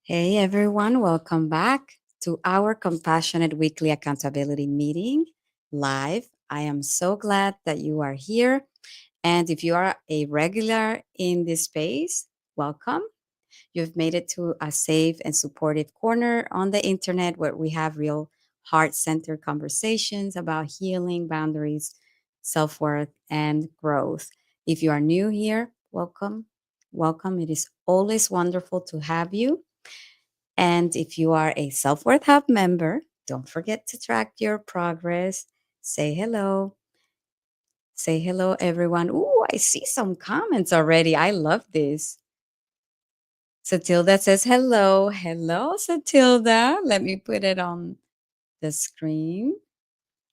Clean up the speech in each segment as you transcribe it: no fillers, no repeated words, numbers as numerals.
Hey everyone, welcome back to our Compassionate Weekly Accountability Meeting live. I am so glad that you are here. And if you are a regular in this space, welcome. You've made it to a safe and supportive corner on the internet where we have real heart centered conversations about healing, boundaries, self worth, and growth. If you are new here, welcome. Welcome. It is always wonderful to have you. And if you are a Self Worth Hub member, don't forget to track your progress. Say hello. Say hello, everyone. Ooh, I see some comments already. I love this. Satilda says hello. Hello, Satilda. Let me put it on the screen.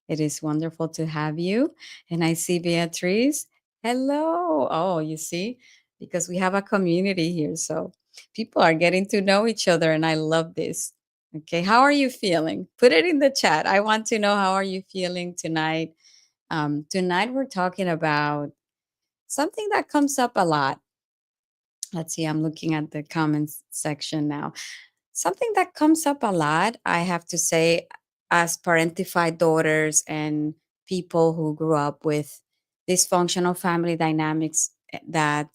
It is wonderful to have you. And I see Beatrice. Hello. Oh, you see, because we have a community here. So people are getting to know each other, and I love this. Okay. How are you feeling? Put it in the chat. I want to know how are you feeling tonight. Tonight we're talking about something that comes up a lot. Let's see, I'm looking at the comments section now. Something that comes up a lot, I have to say, as parentified daughters and people who grew up with dysfunctional family dynamics that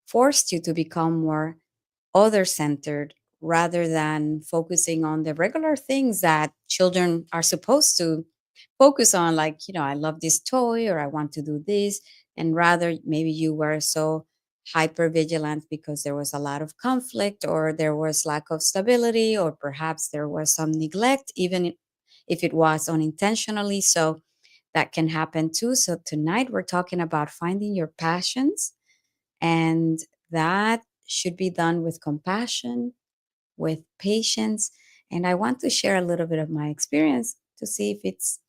forced you to become more other centered rather than focusing on the regular things that children are supposed to focus on, like, I love this toy or I want to do this. And rather, maybe you were so hyper vigilant because there was a lot of conflict or there was lack of stability or perhaps there was some neglect, even if it was unintentionally. So that can happen too. So tonight we're talking about finding your passions, and that should be done with compassion, with patience. And I want to share a little bit of my experience to see if it's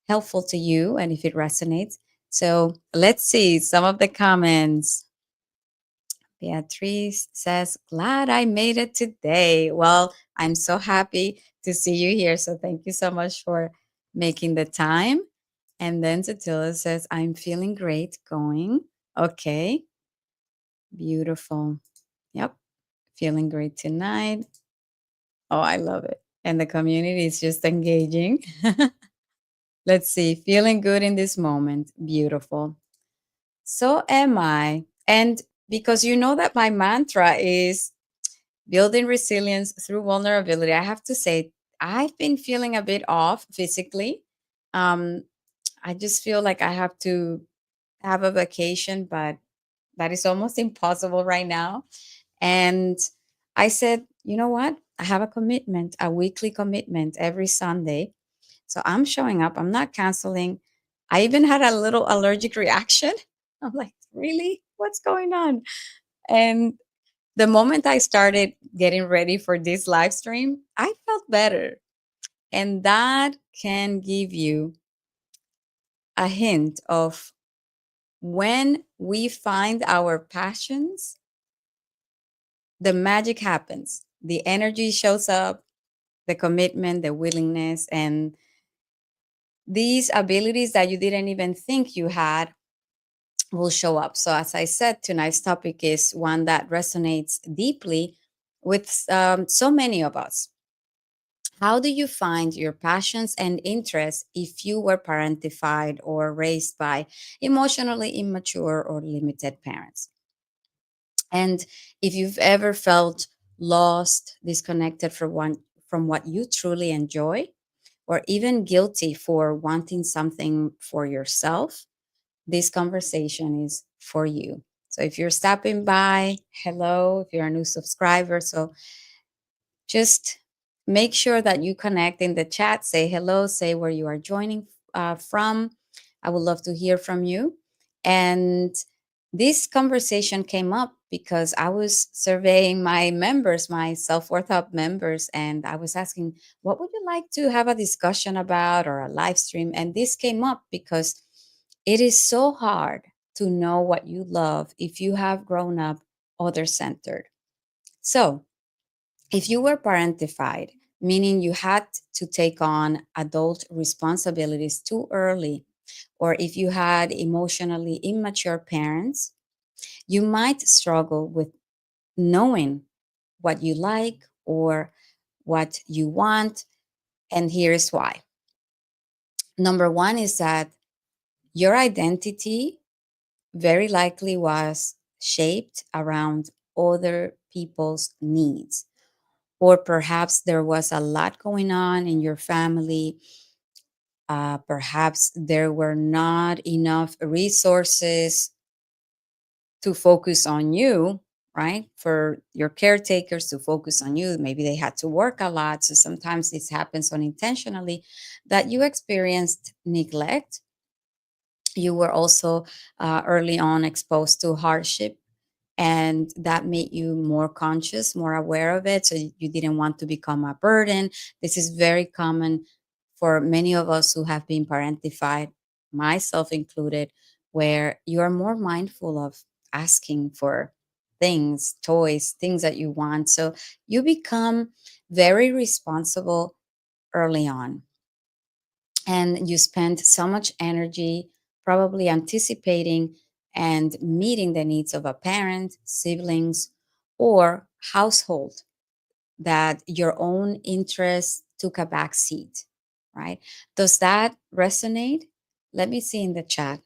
helpful to you and if it resonates. So let's see some of the comments. Beatrice says, glad I made it today. Well, I'm so happy to see you here. So thank you so much for making the time. And then Zatila says, I'm feeling great going. Okay, beautiful. Yep, feeling great tonight. Oh, I love it. And the community is just engaging. Let's see, feeling good in this moment. Beautiful. So am I. And because you know that my mantra is building resilience through vulnerability, I have to say, I've been feeling a bit off physically. Um, I just feel like I have to have a vacation, but that is almost impossible right now. And I said, you know what? I have a commitment, a weekly commitment every Sunday. So I'm showing up. I'm not canceling. I even had a little allergic reaction. I'm like, really? What's going on? And the moment I started getting ready for this live stream, I felt better. And that can give you a hint of when we find our passions, the magic happens. The energy shows up, the commitment, the willingness, and these abilities that you didn't even think you had will show up. So, as I said, tonight's topic is one that resonates deeply with so many of us. How do you find your passions and interests if you were parentified or raised by emotionally immature or limited parents? And if you've ever felt lost, disconnected from what you truly enjoy, or even guilty for wanting something for yourself, this conversation is for you. So if you're stopping by, hello, if you're a new subscriber, so just make sure that you connect in the chat, say hello, say where you are joining from. I would love to hear from you. And this conversation came up because I was surveying my members, my Self Worth Hub members, and I was asking, what would you like to have a discussion about or a live stream? And this came up because it is so hard to know what you love if you have grown up other centered. So, if you were parentified, meaning you had to take on adult responsibilities too early, or if you had emotionally immature parents, you might struggle with knowing what you like or what you want. And here's why. Number one is that your identity very likely was shaped around other people's needs. Or perhaps there was a lot going on in your family. Perhaps there were not enough resources to focus on you, right? For your caretakers to focus on you. Maybe they had to work a lot. So sometimes this happens unintentionally that you experienced neglect. You were also early on exposed to hardship, and that made you more conscious, more aware of it. So you didn't want to become a burden. This is very common for many of us who have been parentified, myself included, where you are more mindful of asking for things, toys, things that you want. So you become very responsible early on, and you spend so much energy probably anticipating and meeting the needs of a parent, siblings, or household, that your own interests took a back seat, right? Does that resonate? Let me see in the chat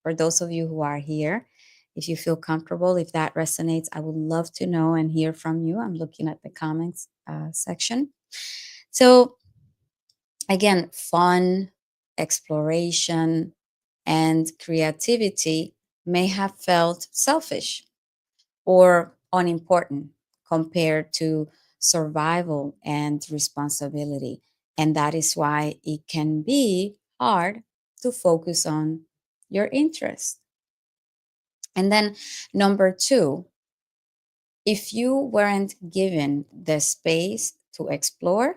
for those of you who are here. If you feel comfortable, if that resonates, I would love to know and hear from you. I'm looking at the comments section. So, again, fun, exploration, and creativity may have felt selfish or unimportant compared to survival and responsibility. And that is why it can be hard to focus on your interests. And then, number two, if you weren't given the space to explore,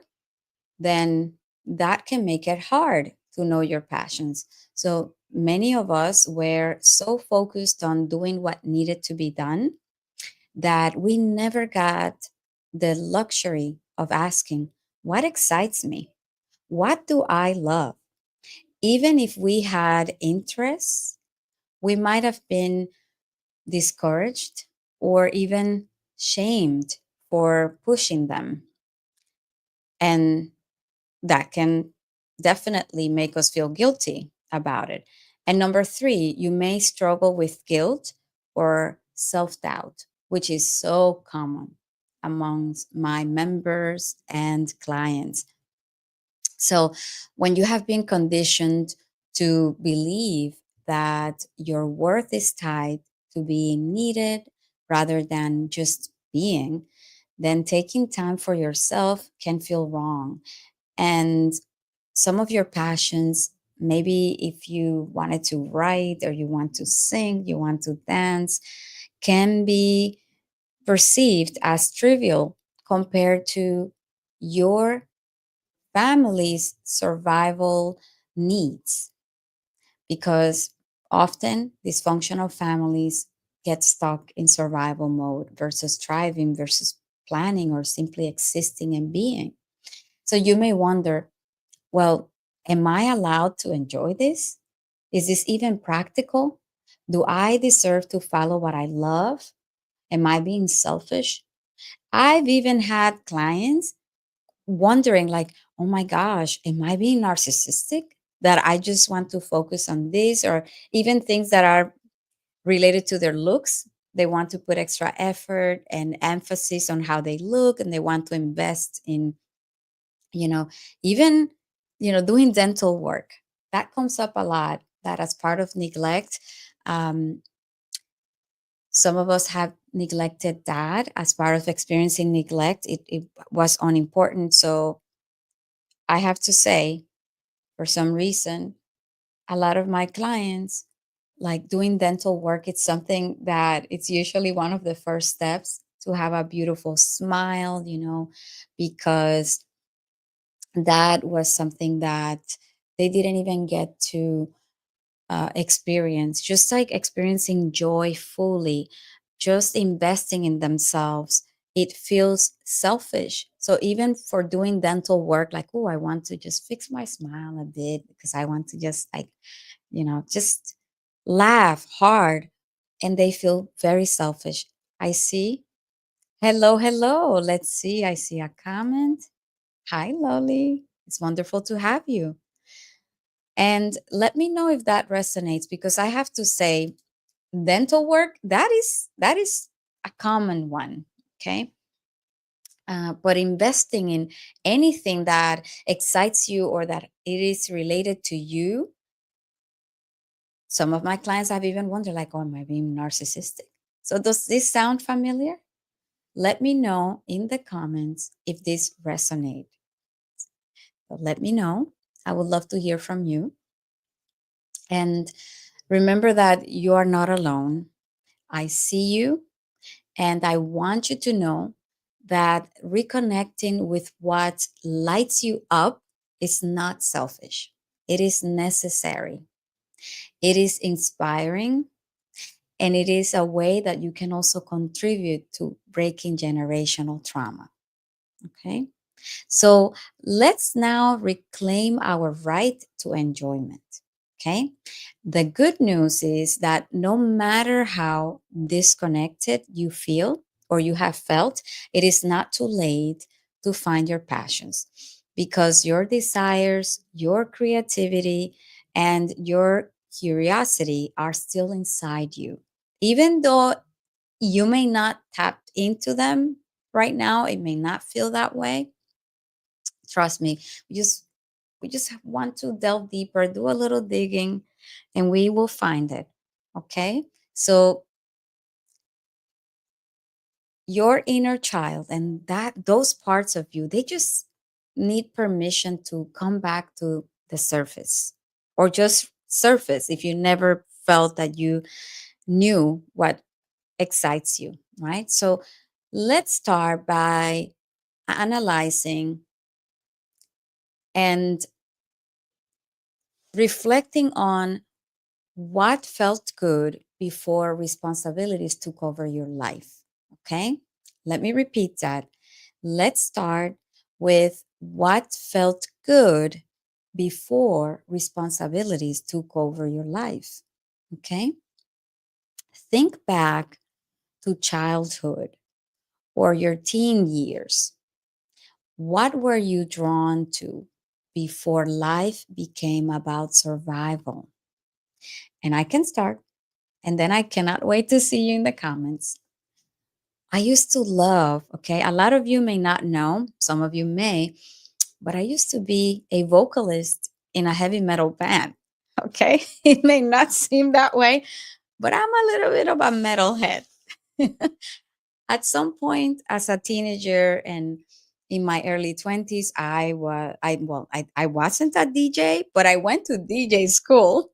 then that can make it hard to know your passions. So many of us were so focused on doing what needed to be done that we never got the luxury of asking, what excites me? What do I love? Even if we had interests, we might have been discouraged or even shamed for pushing them. And that can definitely make us feel guilty about it. And number three, you may struggle with guilt or self doubt, which is so common amongst my members and clients. So, when you have been conditioned to believe that your worth is tied to being needed rather than just being, then taking time for yourself can feel wrong. And some of your passions, maybe if you wanted to write or you want to sing, you want to dance, can be perceived as trivial compared to your family's survival needs, because often dysfunctional families get stuck in survival mode versus thriving versus planning or simply existing and being. So you may wonder, well, am I allowed to enjoy this? Is this even practical? Do I deserve to follow what I love? Am I being selfish? I've even had clients wondering, like, oh my gosh, am I being narcissistic? That I just want to focus on this, or even things that are related to their looks. They want to put extra effort and emphasis on how they look, and they want to invest in, you know, even, doing dental work. That comes up a lot, that as part of neglect. Um, some of us have neglected that as part of experiencing neglect. It was unimportant. So I have to say, for some reason, a lot of my clients, like doing dental work, it's something that it's usually one of the first steps to have a beautiful smile, because that was something that they didn't even get to experience. Just like experiencing joy fully, just investing in themselves, it feels selfish. So even for doing dental work, like, oh, I want to just fix my smile a bit because I want to just, like, just laugh hard, and they feel very selfish. I see Hello, hello. Let's see. I see a comment. Hi, Lolly. It's wonderful to have you. And let me know if that resonates because I have to say dental work that is a common one, okay? But investing in anything that excites you or that it is related to you, some of my clients have even wondered like, oh, am I being narcissistic? So does this sound familiar? Let me know in the comments if this resonates. But let me know. I would love to hear from you. And remember that you are not alone. I see you, and I want you to know that reconnecting with what lights you up is not selfish. It is necessary. It is inspiring, and it is a way that you can also contribute to breaking generational trauma. Okay. So let's now reclaim our right to enjoyment. Okay. The good news is that no matter how disconnected you feel or you have felt, it is not too late to find your passions because your desires, your creativity, and your curiosity are still inside you. Even though you may not tap into them right now, it may not feel that way. Trust me, we just want to delve deeper, do a little digging, and we will find it. Okay? So your inner child and that those parts of you, they just need permission to come back to the surface or just surface if you never felt that you knew what excites you, right? So let's start by analyzing and reflecting on what felt good before responsibilities took over your life. Okay? Let me repeat that. Let's start with what felt good before responsibilities took over your life. Okay? Think back to childhood or your teen years. What were you drawn to before life became about survival? And I can start. And then I cannot wait to see you in the comments. I used to love, okay, a lot of you may not know, some of you may, but I used to be a vocalist in a heavy metal band. Okay. It may not seem that way, but I'm a little bit of a metalhead. At some point as a teenager and in my early 20s, I wasn't a DJ, but I went to DJ school,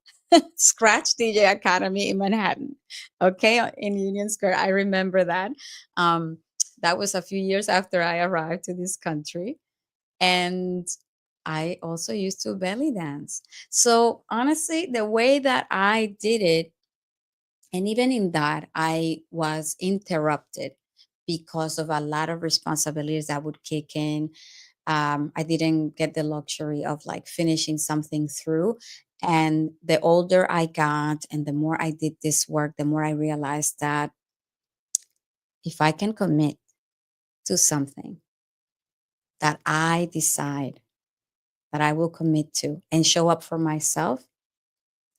Scratch DJ Academy in Manhattan. Okay, in Union Square. I remember that. Um, that was a few years after I arrived to this country. And I also used to belly dance. So honestly, the way that I did it, and even in that, I was interrupted because of a lot of responsibilities that would kick in. I didn't get the luxury of like finishing something through. And the older I got and the more I did this work, the more I realized that if I can commit to something that I decide that I will commit to and show up for myself,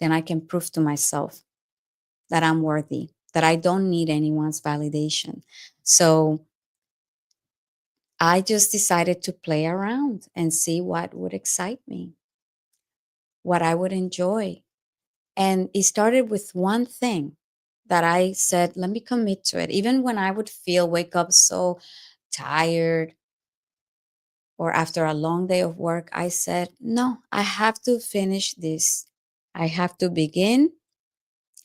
then I can prove to myself that I'm worthy, that I don't need anyone's validation. So I just decided to play around and see what would excite me, what I would enjoy. And it started with one thing that I said, let me commit to it. Even when I would wake up so tired or after a long day of work, I said, no, I have to finish this. I have to begin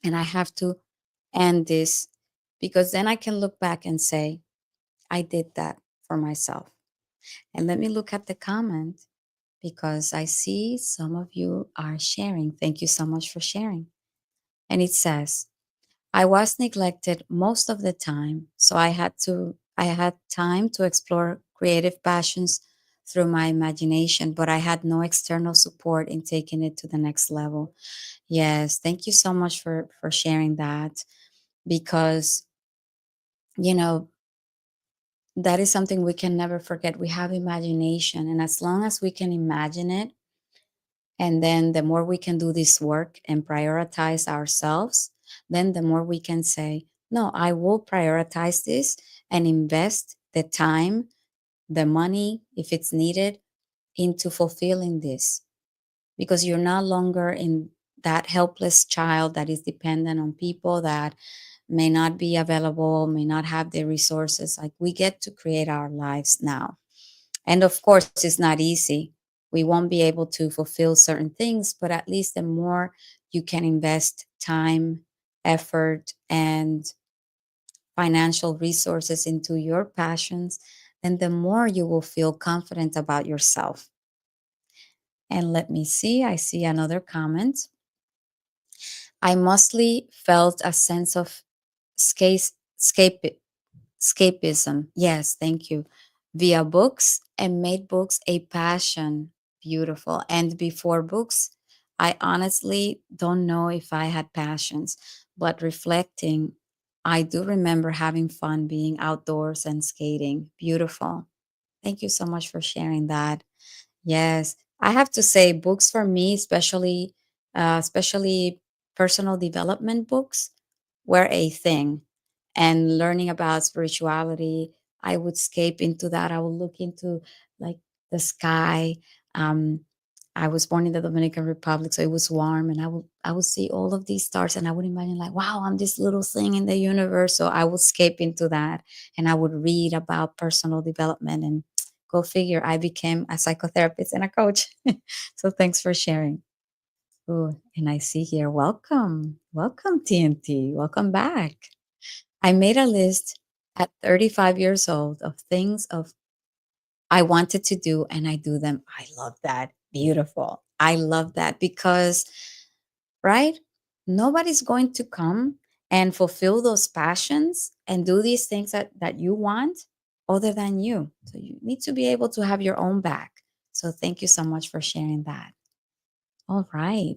and I have to end this because then I can look back and say, I did that for myself. And let me look at the comment because I see some of you are sharing. Thank you so much for sharing. And it says, I was neglected most of the time, so I had time to explore creative passions through my imagination, but I had no external support in taking it to the next level. Yes, thank you so much for sharing that because you know that is something we can never forget. We have imagination, and as long as we can imagine it, and then the more we can do this work and prioritize ourselves, then the more we can say, no, I will prioritize this and invest the time, the money, if it's needed, into fulfilling this. Because you're no longer in that helpless child that is dependent on people that may not be available, may not have the resources. Like, we get to create our lives now. And of course, it's not easy. We won't be able to fulfill certain things, but at least the more you can invest time, effort, and financial resources into your passions, then the more you will feel confident about yourself. And let me see, I see another comment. I mostly felt a sense of escape, escape, escapism. Yes, thank you. Via books, and made books a passion. Beautiful. And before books, I honestly don't know if I had passions, but reflecting, I do remember having fun being outdoors and skating. Beautiful. Thank you so much for sharing that. Yes, I have to say, books for me, especially personal development books, were a thing. And learning about spirituality, I would escape into that. I would look into, like, the sky. Um, I was born in the Dominican Republic, so it was warm, and I would see all of these stars, and I would imagine, like, wow, I'm this little thing in the universe. So I would escape into that, and I would read about personal development, and go figure, I became a psychotherapist and a coach. So thanks for sharing. Oh, and I see here, welcome, welcome, TNT, welcome back. I made a list at 35 years old of things of I wanted to do, and I do them. I love that. Beautiful. I love that because, right? Nobody's going to come and fulfill those passions and do these things that you want other than you. So you need to be able to have your own back. So thank you so much for sharing that. All right.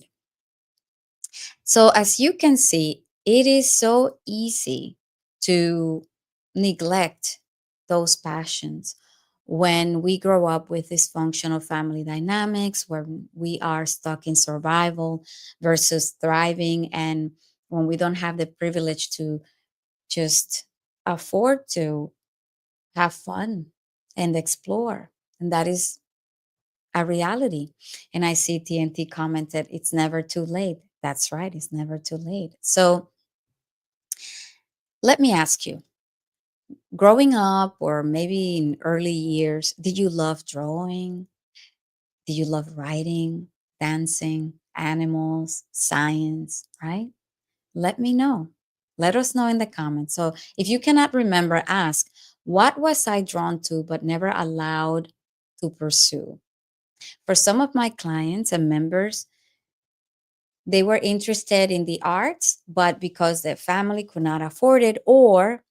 So, as you can see, it is so easy to neglect those passions when we grow up with dysfunctional family dynamics, where we are stuck in survival versus thriving, and when we don't have the privilege to just afford to have fun and explore. And that is a reality. And I see TNT commented, it's never too late. That's right, it's never too late. So let me ask you, growing up or maybe in early years, did you love drawing? Did you love writing, dancing, animals, science, right? Let me know. Let us know in the comments. So if you cannot remember, ask, what was I drawn to but never allowed to pursue? For some of my clients and members, they were interested in the arts, but because their family could not afford it, or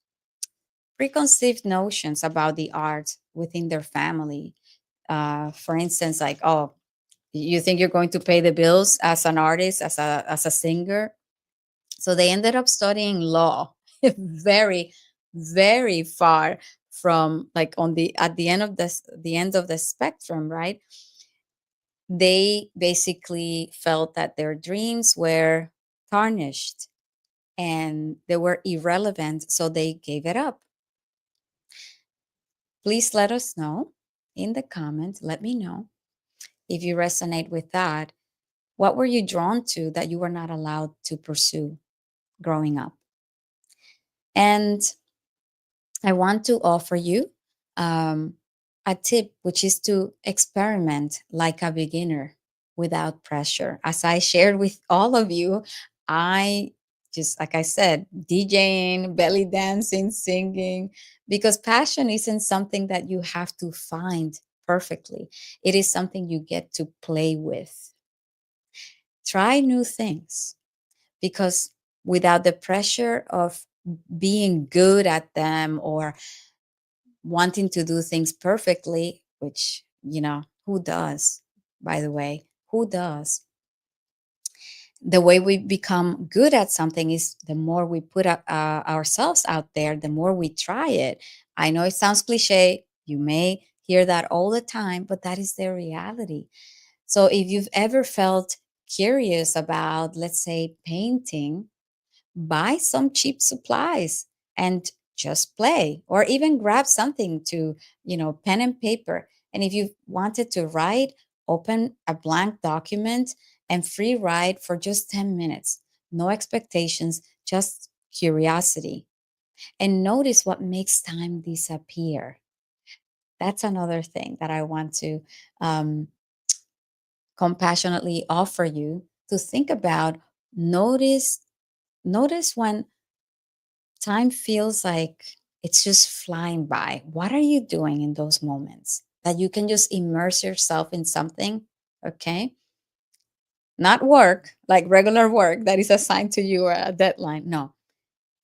preconceived notions about the arts within their family. For instance, like, oh, you think you're going to pay the bills as an artist, as a singer? So they ended up studying law, very, very far from, like, on the at the end of the end of the spectrum, right? They basically felt that their dreams were tarnished and they were irrelevant, so they gave it up. Please let us know in the comments. Let me know if you resonate with that. What were you drawn to that you were not allowed to pursue growing up? And I want to offer you um, a tip, which is to experiment like a beginner without pressure. As I shared with all of you, I just, like I said, DJing, belly dancing, singing, because passion isn't something that you have to find perfectly. It is something you get to play with. Try new things, because without the pressure of being good at them or wanting to do things perfectly, which, who does, by the way? Who does? The way we become good at something is the more we put ourselves out there, the more we try it. I know it sounds cliche. You may hear that all the time, but that is the reality. So if you've ever felt curious about, let's say, painting, buy some cheap supplies and just play, or even grab something to, pen and paper. And if you wanted to write, open a blank document and free write for just 10 minutes. No expectations, just curiosity. And notice what makes time disappear. That's another thing that I want to um, compassionately offer you to think about. Notice when time feels like it's just flying by. What are you doing in those moments that you can just immerse yourself in something? Okay. Not work, like regular work that is assigned to you or a deadline. No,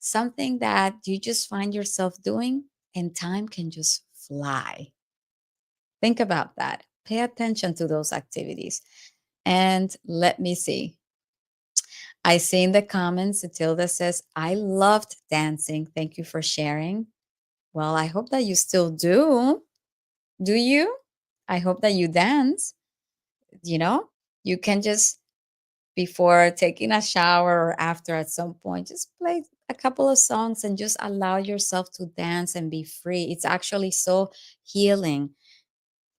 something that you just find yourself doing and time can just fly. Think about that. Pay attention to those activities. And let me see. I see in the comments, Matilda says, I loved dancing. Thank you for sharing. Well, I hope that you still do. Do you? I hope that you dance. You know, you can just, before taking a shower or after at some point, just play a couple of songs and just allow yourself to dance and be free. It's actually so healing.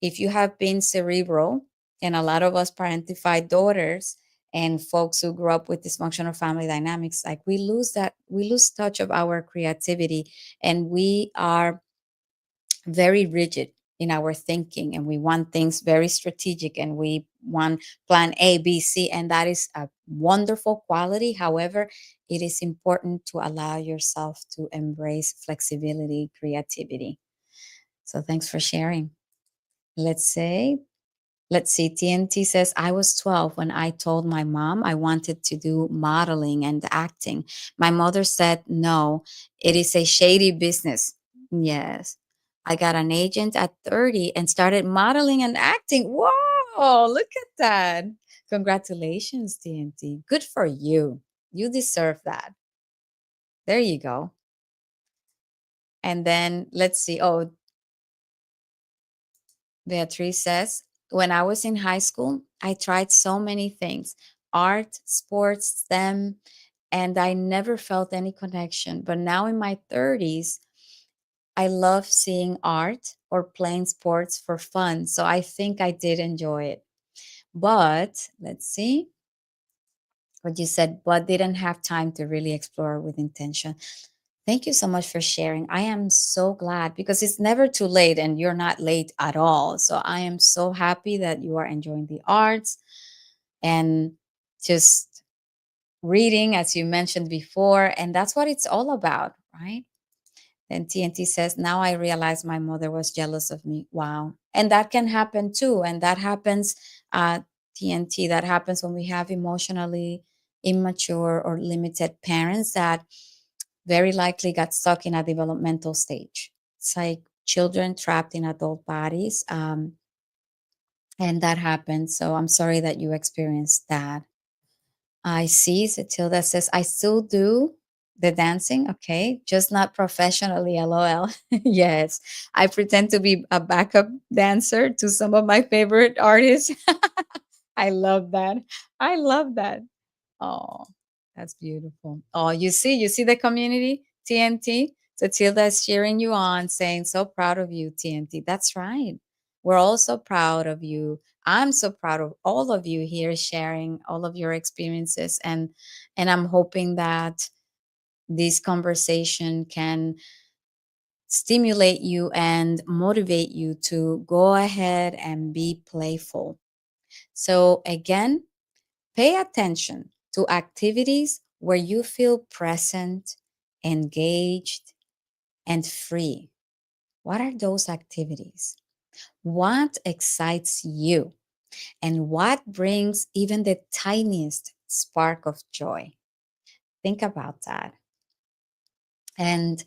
If you have been cerebral, and a lot of us parentified daughters and folks who grew up with dysfunctional family dynamics, like we lose touch of our creativity, and we are very rigid in our thinking, and we want things very strategic, and we want plan A, B, C, and that is a wonderful quality. However, it is important to allow yourself to embrace flexibility, creativity. So thanks for sharing. Let's say Let's see. TNT says, I was 12 when I told my mom I wanted to do modeling and acting. My mother said, no, it is a shady business. Yes. I got an agent at 30 and started modeling and acting. Whoa, look at that. Congratulations, TNT. Good for you. You deserve that. There you go. And then let's see. Oh, Beatrice says, when I was in high school, I tried so many things: art, sports, STEM, and I never felt any connection. But now in my 30s, I love seeing art or playing sports for fun. So I think I did enjoy it. But let's see what you said, but didn't have time to really explore with intention. Thank you so much for sharing. I am so glad because it's never too late and you're not late at all. So I am so happy that you are enjoying the arts and just reading, as you mentioned before. And that's what it's all about, right? Then TNT says, now I realize my mother was jealous of me. Wow. And that can happen too. And that happens, TNT, that happens when we have emotionally immature or limited parents that very likely got stuck in a developmental stage. It's like children trapped in adult bodies. And that happens. So I'm sorry that you experienced that. I see. Satilda says, I still do the dancing. Okay. Just not professionally. LOL. Yes. I pretend to be a backup dancer to some of my favorite artists. I love that. I love that. Oh, that's beautiful. Oh, you see the community, TNT? So Tilda is cheering you on, saying, so proud of you, TNT. That's right. We're all so proud of you. I'm so proud of all of you here sharing all of your experiences. And I'm hoping that this conversation can stimulate you and motivate you to go ahead and be playful. So again, pay attention to activities where you feel present, engaged, and free. What are those activities? What excites you? And what brings even the tiniest spark of joy? Think about that. And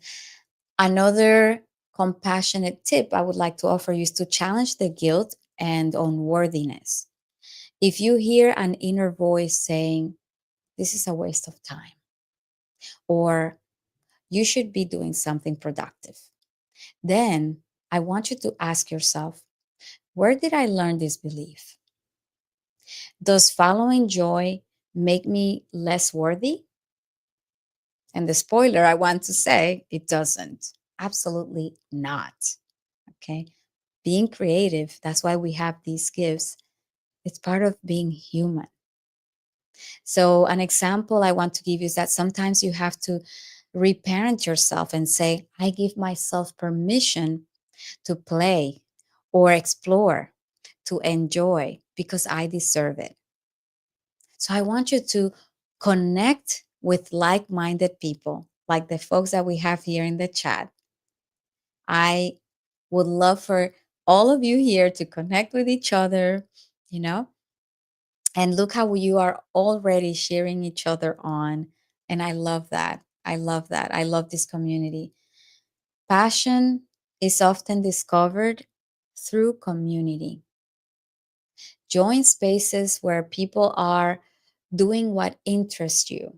another compassionate tip I would like to offer you is to challenge the guilt and unworthiness. If you hear an inner voice saying, this is a waste of time, or you should be doing something productive. Then I want you to ask yourself, where did I learn this belief? Does following joy make me less worthy? And the spoiler I want to say, it doesn't. Absolutely not. Okay. Being creative, that's why we have these gifts. It's part of being human. So, an example I want to give you is that sometimes you have to reparent yourself and say, I give myself permission to play or explore, to enjoy because I deserve it. So, I want you to connect with like minded people, like the folks that we have here in the chat. I would love for all of you here to connect with each other, you know, and look how you are already sharing each other on. And I love that. I love that. I love this community. Passion is often discovered through community. Join spaces where people are doing what interests you,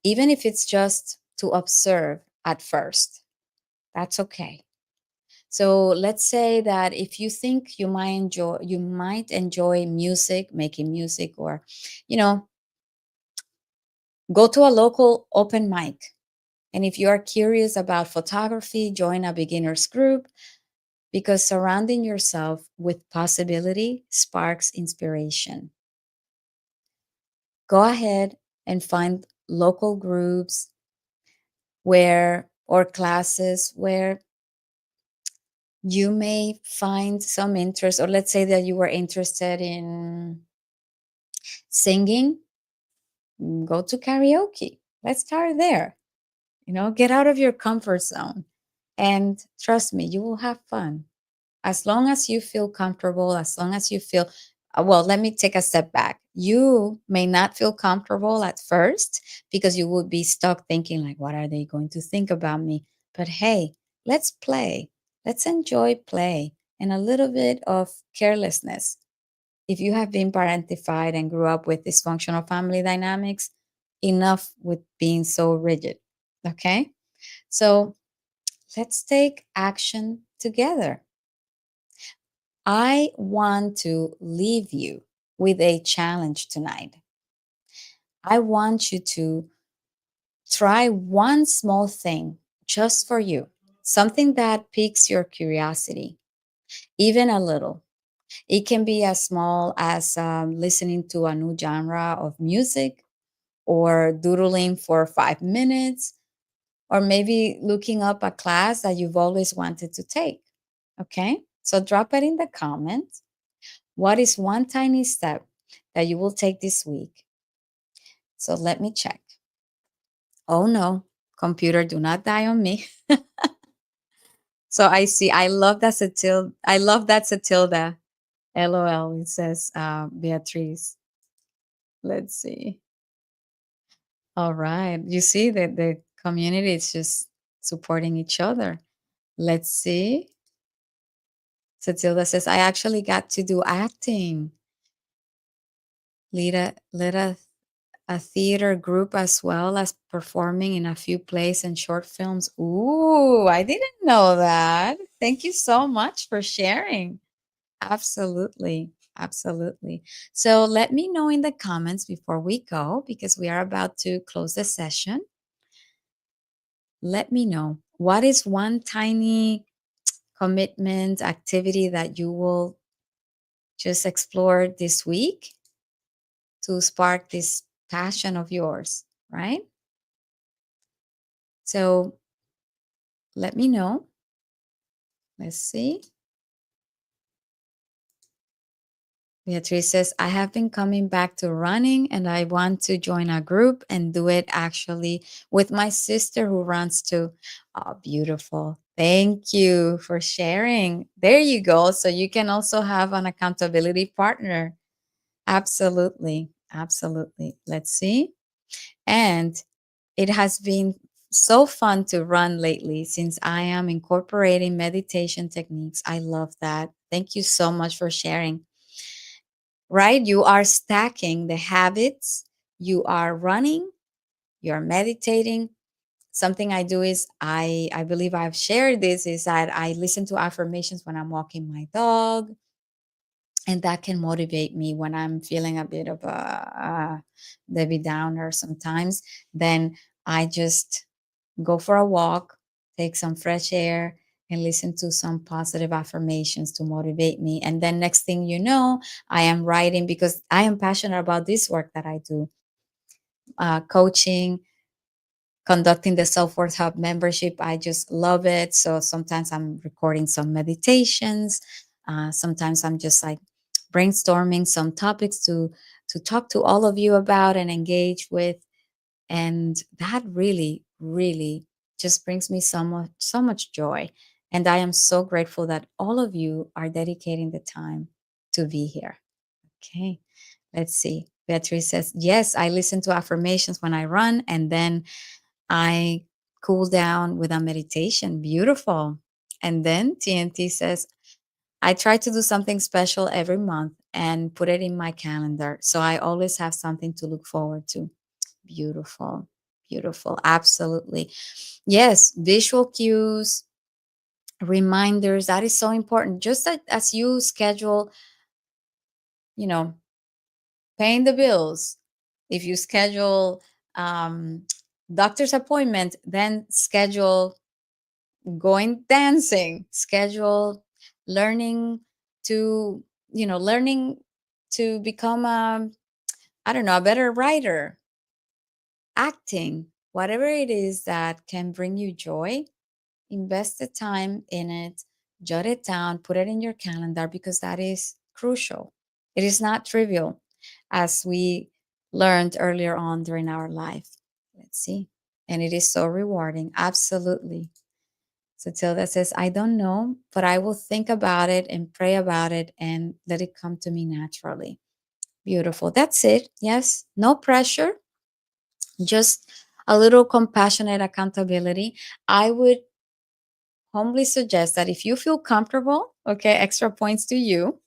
even if it's just to observe at first. That's okay. So let's say that if you think you might enjoy music, making music, or you know, go to a local open mic. And if you are curious about photography, join a beginners group, because surrounding yourself with possibility sparks inspiration. Go ahead and find local groups where or classes where you may find some interest, or let's say that you were interested in singing. Go to karaoke. Let's start there. Get out of your comfort zone. And trust me, you will have fun. As long as you feel comfortable, as long as you feel, well, let me take a step back. You may not feel comfortable at first because you would be stuck thinking, like, what are they going to think about me? But hey, let's play. Let's enjoy play and a little bit of carelessness. If you have been parentified and grew up with dysfunctional family dynamics, enough with being so rigid. Okay? So let's take action together. I want to leave you with a challenge tonight. I want you to try one small thing just for you, something that piques your curiosity, even a little. It can be as small as listening to a new genre of music, or doodling for 5 minutes, or maybe looking up a class that you've always wanted to take. Okay? So drop it in the comments. What is one tiny step that you will take this week? So let me check. Oh no, computer, do not die on me. So I see. I love that Satilda. LOL. It says Beatrice. Let's see. All right. You see that the community is just supporting each other. Let's see. Satilda says, I actually got to do acting. Lead a theater group as well as performing in a few plays and short films. Ooh, I didn't know that. Thank you so much for sharing. Absolutely. Absolutely. So let me know in the comments before we go, because we are about to close the session. Let me know, what is one tiny commitment activity that you will just explore this week to spark this passion of yours, right? So let me know. Let's see. Beatrice says, I have been coming back to running and I want to join a group and do it actually with my sister who runs too. Oh, beautiful. Thank you for sharing. There you go. So you can also have an accountability partner. Absolutely. Absolutely. Let's see. And it has been so fun to run lately since I am incorporating meditation techniques. I love that. Thank you so much for sharing. Right? You are stacking the habits you are running, you're meditating. Something I do is I believe I've shared this is that I listen to affirmations when I'm walking my dog, and that can motivate me when I'm feeling a bit of a Debbie Downer sometimes. Then I just go for a walk, take some fresh air, and listen to some positive affirmations to motivate me. And then next thing you know, I am writing because I am passionate about this work that I do, coaching, conducting the Self Worth Hub membership. I just love it. So sometimes I'm recording some meditations. Sometimes I'm just like brainstorming some topics to talk to all of you about and engage with. And that really, really just brings me so much joy. And I am so grateful that all of you are dedicating the time to be here. Okay, let's see. Beatrice says, yes, I listen to affirmations when I run, and then I cool down with a meditation. Beautiful. And then TNT says, I try to do something special every month and put it in my calendar. So I always have something to look forward to. Beautiful. Beautiful. Absolutely. Yes, visual cues, reminders, that is so important. Just as you schedule, you know, paying the bills, if you schedule um, doctor's appointment, then schedule going dancing, schedule learning to, learning to become a, I don't know, a better writer, acting, whatever it is that can bring you joy. Invest the time in it, jot it down, put it in your calendar because that is crucial. It is not trivial, as we learned earlier on during our life. Let's see. And it is so rewarding. Absolutely. So Tilda says, I don't know, but I will think about it and pray about it and let it come to me naturally. Beautiful. That's it. Yes. No pressure, just a little compassionate accountability. I would humbly suggest that if you feel comfortable, okay, extra points to you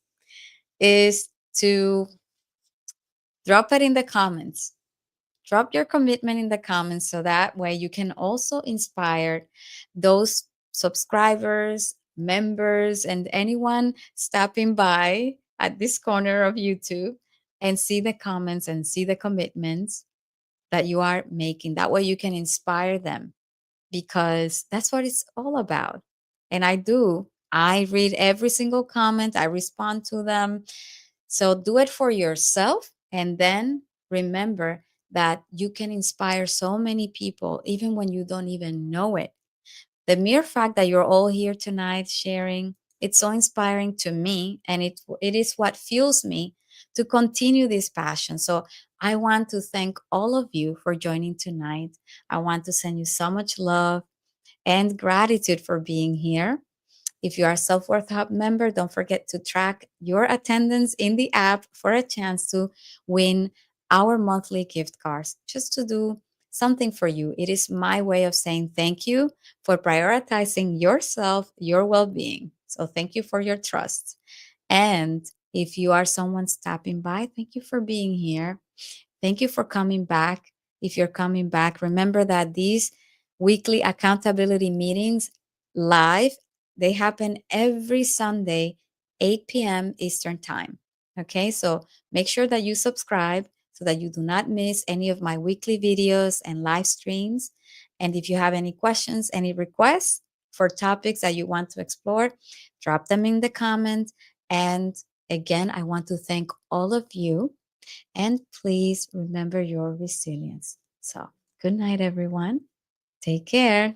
is to drop it in the comments. Drop your commitment in the comments so that way you can also inspire those subscribers, members, and anyone stopping by at this corner of YouTube and see the comments and see the commitments that you are making. That way you can inspire them because that's what it's all about. And I do. I read every single comment, I respond to them. So do it for yourself. And then remember that you can inspire so many people, even when you don't even know it. The mere fact that you're all here tonight sharing, it's so inspiring to me. And it is what fuels me to continue this passion. So I want to thank all of you for joining tonight. I want to send you so much love and gratitude for being here. If you are a Self Worth Hub member, don't forget to track your attendance in the app for a chance to win our monthly gift cards, just to do something for you. It is my way of saying thank you for prioritizing yourself, your well being. So, thank you for your trust. And if you are someone stopping by, thank you for being here. Thank you for coming back. If you're coming back, remember that these weekly accountability meetings live, they happen every Sunday, 8 p.m. Eastern Time. Okay, so make sure that you subscribe so that you do not miss any of my weekly videos and live streams. And if you have any questions, any requests for topics that you want to explore, drop them in the comments. And again, I want to thank all of you, and please remember your resilience. So, good night, everyone. Take care.